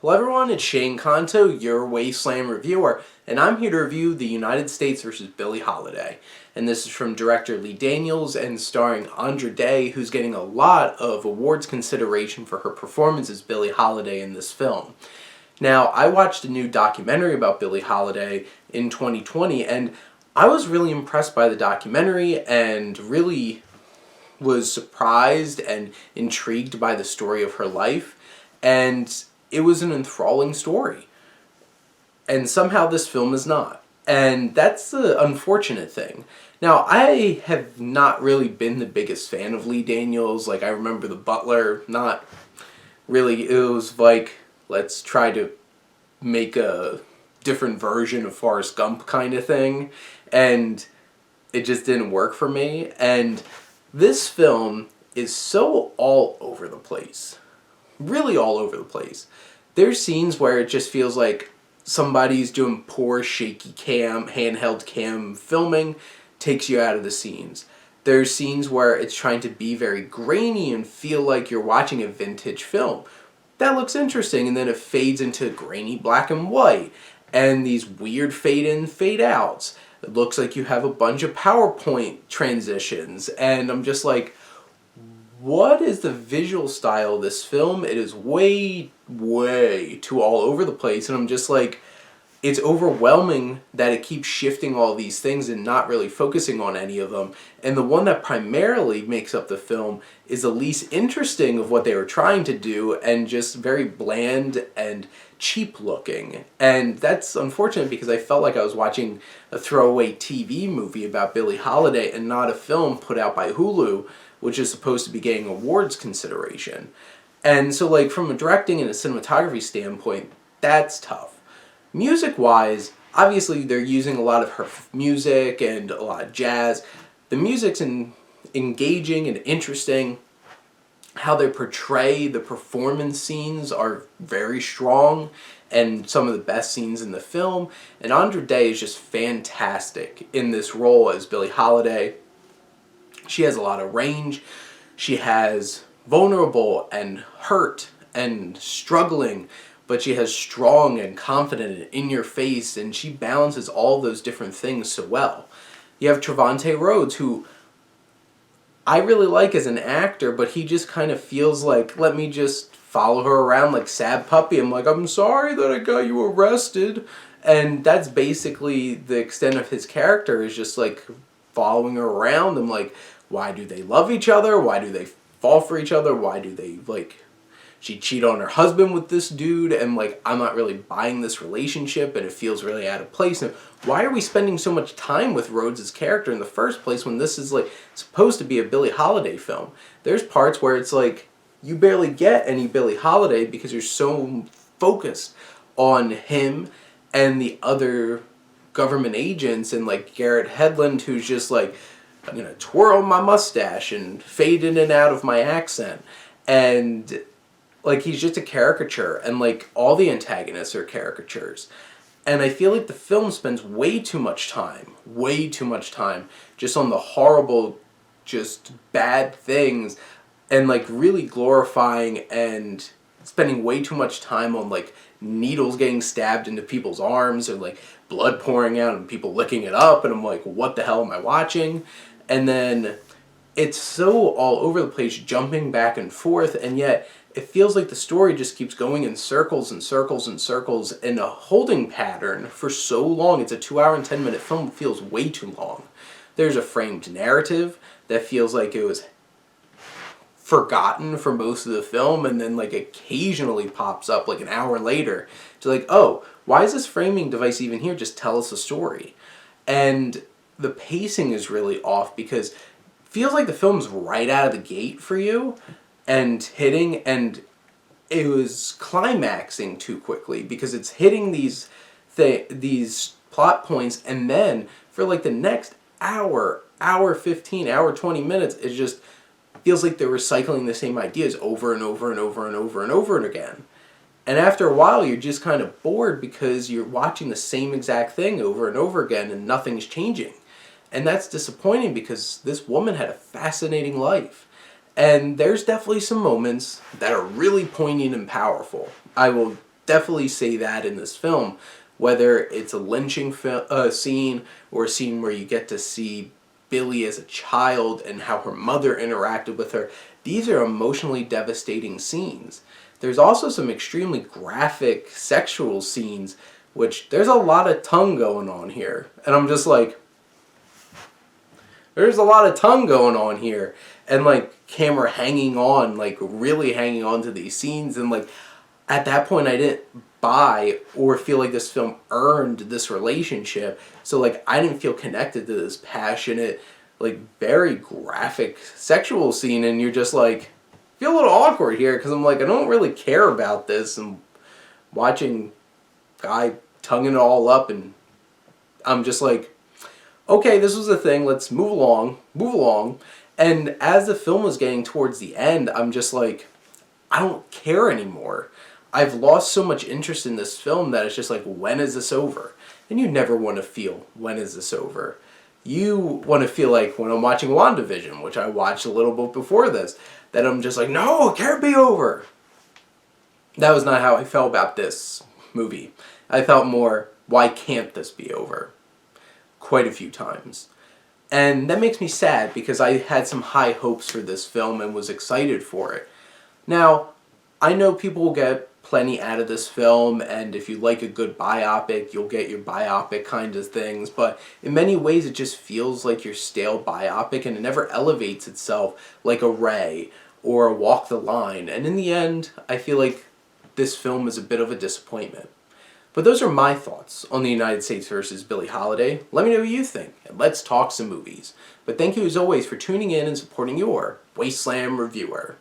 Hello everyone, it's Shane Kanto, your Wasteland reviewer, and I'm here to review The United States vs. Billie Holiday. And this is from director Lee Daniels and starring Andra Day, who's getting a lot of awards consideration for her performance as Billie Holiday in this film. Now, I watched a new documentary about Billie Holiday in 2020, and I was really impressed by the documentary and really was surprised and intrigued by the story of her life. And it was an enthralling story. And somehow this film is not. And that's the unfortunate thing. Now, I have not really been the biggest fan of Lee Daniels. Like, I remember The Butler, not really. It was like, let's try to make a different version of Forrest Gump kind of thing. And it just didn't work for me. And this film is so all over the place. Really all over the place. There's scenes where it just feels like somebody's doing poor shaky cam, handheld cam filming, takes you out of the scenes. There's scenes where it's trying to be very grainy and feel like you're watching a vintage film. That looks interesting, and then it fades into grainy black and white, and these weird fade in, fade outs. It looks like you have a bunch of PowerPoint transitions, and I'm just like, what is the visual style of this film? It is way, way too all over the place, and I'm just like, it's overwhelming that it keeps shifting all these things and not really focusing on any of them. And the one that primarily makes up the film is the least interesting of what they were trying to do and just very bland and cheap looking. And that's unfortunate because I felt like I was watching a throwaway TV movie about Billie Holiday and not a film put out by Hulu, which is supposed to be getting awards consideration. And so, like, from a directing and a cinematography standpoint, that's tough. Music-wise, obviously they're using a lot of her music and a lot of jazz. The music's engaging and interesting. How they portray the performance scenes are very strong and some of the best scenes in the film. And Andra Day is just fantastic in this role as Billie Holiday. She has a lot of range. She has vulnerable and hurt and struggling, but she has strong and confident and in your face, and she balances all those different things so well. You have Trevante Rhodes, who I really like as an actor, but he just kind of feels like, let me just follow her around like sad puppy. I'm like, I'm sorry that I got you arrested. And that's basically the extent of his character, is just like following her around. I'm like, why do they love each other? Why do they fall for each other? Why do they, like, she cheat on her husband with this dude? And, like, I'm not really buying this relationship, and it feels really out of place. And why are we spending so much time with Rhodes' character in the first place when this is, like, supposed to be a Billie Holiday film? There's parts where it's like, you barely get any Billie Holiday because you're so focused on him and the other government agents, and, like, Garrett Hedlund, who's just like, I'm gonna twirl my mustache and fade in and out of my accent. And, like, he's just a caricature, and, like, all the antagonists are caricatures. And I feel like the film spends way too much time just on the horrible, just bad things, and, like, really glorifying and spending way too much time on, like, needles getting stabbed into people's arms, or, like, blood pouring out and people licking it up, and I'm like, what the hell am I watching? And then it's so all over the place, jumping back and forth, and yet it feels like the story just keeps going in circles and circles and circles in a holding pattern for so long. It's a 2-hour and 10-minute film. It feels way too long. There's a framed narrative that feels like it was forgotten for most of the film, and then, like, occasionally pops up like an hour later to, like, oh, why is this framing device even here? Just tell us a story. And the pacing is really off because it feels like the film's right out of the gate for you and hitting, and it was climaxing too quickly because it's hitting these plot points, and then for, like, the next hour 15, hour 20 minutes, it just feels like they're recycling the same ideas over and over and over and over and over and again. And after a while, you're just kind of bored because you're watching the same exact thing over and over again and nothing's changing. And that's disappointing because this woman had a fascinating life. And there's definitely some moments that are really poignant and powerful. I will definitely say that in this film. Whether it's a lynching scene or a scene where you get to see Billie as a child and how her mother interacted with her, these are emotionally devastating scenes. There's also some extremely graphic sexual scenes, which there's a lot of tongue going on here. And I'm just like, there's a lot of tongue going on here. And like camera hanging on, like really hanging on to these scenes. And like at that point I didn't buy or feel like this film earned this relationship. So like I didn't feel connected to this passionate, like very graphic sexual scene, and you're just like feel a little awkward here because I'm like I don't really care about this, and watching guy tonguing it all up, and I'm just like, okay, this was a thing, let's move along, move along. And as the film was getting towards the end, I'm just like, I don't care anymore. I've lost so much interest in this film that it's just like, when is this over? And you never want to feel, when is this over? You want to feel like when I'm watching WandaVision, which I watched a little bit before this, that I'm just like, no, it can't be over. That was not how I felt about this movie. I felt more, why can't this be over? Quite a few times. And that makes me sad because I had some high hopes for this film and was excited for it. Now, I know people will get plenty out of this film, and if you like a good biopic, you'll get your biopic kind of things, but in many ways it just feels like your stale biopic, and it never elevates itself like a Ray or a Walk the Line, and in the end, I feel like this film is a bit of a disappointment. But those are my thoughts on the United States versus Billie Holiday. Let me know what you think, and let's talk some movies. But thank you as always for tuning in and supporting your Wasteland Reviewer.